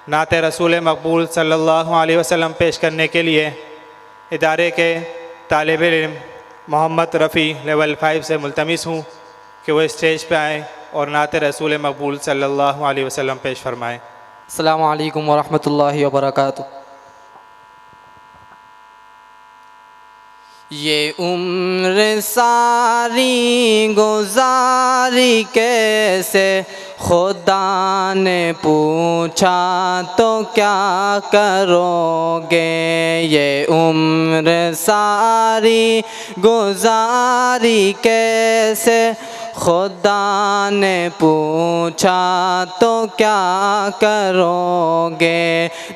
नात रसूल मकबूल सल्लल्लाहु अलैहि वसल्लम पेश करने के लिए इदारे के तालिब इल्म मोहम्मद रफ़ी लेवल 5 से मुल्तमिस हूँ कि वो स्टेज पे आएँ और नात रसूल मकबूल सल्लल्लाहु अलैहि वसल्लम पेश फरमाएँ। अस्सलामु अलैकुम वरहमतुल्लाहि वबरकातुहू। ये उम्र सारी गुजारी कैसे, खुदा ने पूछा तो क्या करोगे। ये उम्र सारी गुजारी कैसे, खुदा ने पूछा तो क्या करोगे।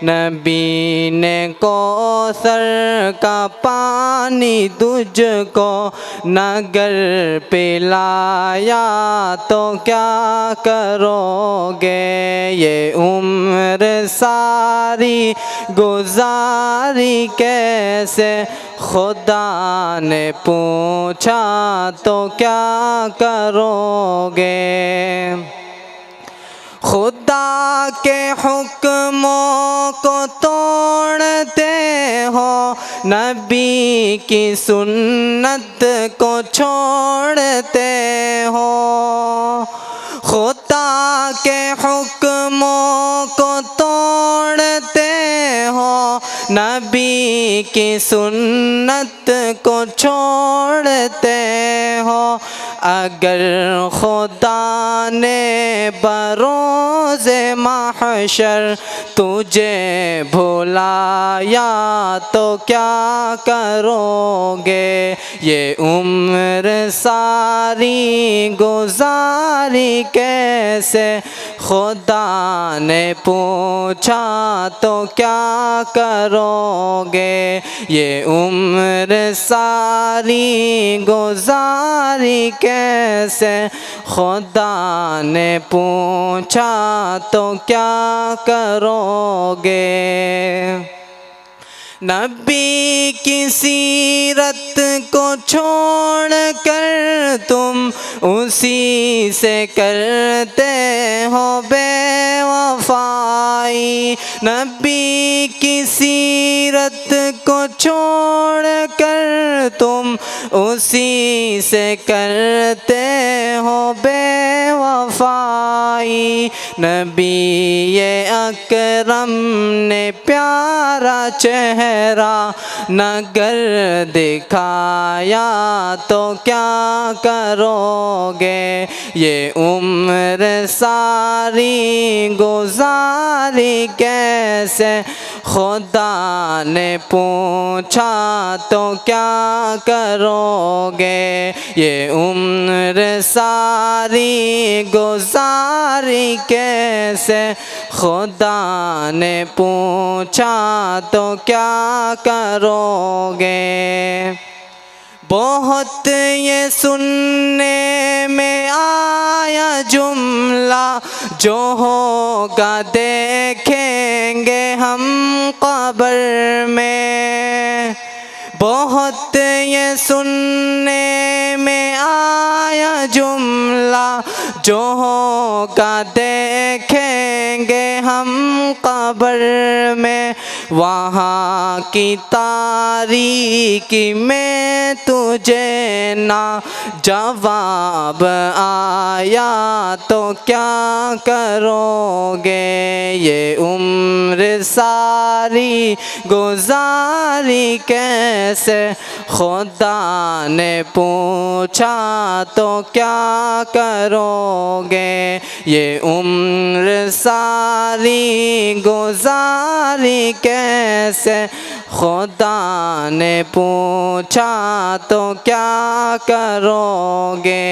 नबी ने कौसर का पानी तुझको नगर पिलाया तो क्या करोगे। ये उम्र सारी गुजारी कैसे, खुदा ने पूछा तो क्या करोगे। खुदा के हुक्मों को तोड़ते हो, नबी की सुन्नत को छोड़ते हो। खुदा के हुक्मों को तोड़ते हो, नबी की सुन्नत को छोड़ते हो। अगर खुदा ने बरोज़े महशर तुझे भुलाया तो क्या करोगे। ये उम्र सारी गुजारी कैसे, खुदा ने पूछा तो क्या करोगे। ये उम्र सारी गुजारी कैसे, खुदा ने पूछा तो क्या करोगे। नबी की सीरत को छोड़ कर तुम उसी से करते हो बेवफाई। नबी की सीरत को छोड़ कर तुम उसी से करते हो बेवफाई। नबी ये अकरम ने प्यारा चेहरा नगर दिखाया तो क्या करोगे। ये उम्र सारी गुजारी कैसे, खुदा ने पूछा तो क्या करोगे। ये उम्र सारी गुजारी कैसे, खुदा ने पूछा तो क्या करोगे। बहुत ये सुनने में आया जुमला, जो होगा देखेंगे हम कब्र में। बहुत ये सुनने में आया जुमला, जो होगा देखेंगे हम कब्र में। वहाँ की तारीकी में तुझे ना जवाब आया तो क्या करोगे। ये उम्र सारी गुजारी कैसे, खुदा ने पूछा तो क्या करोगे। ये उम्र सारी गुजारी कैसे, खुदा ने पूछा तो क्या करोगे।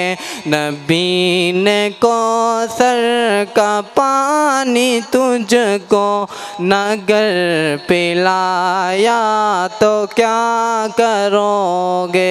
नबी ने कौसर का पानी तुझको नगर पिलाया तो क्या करोगे।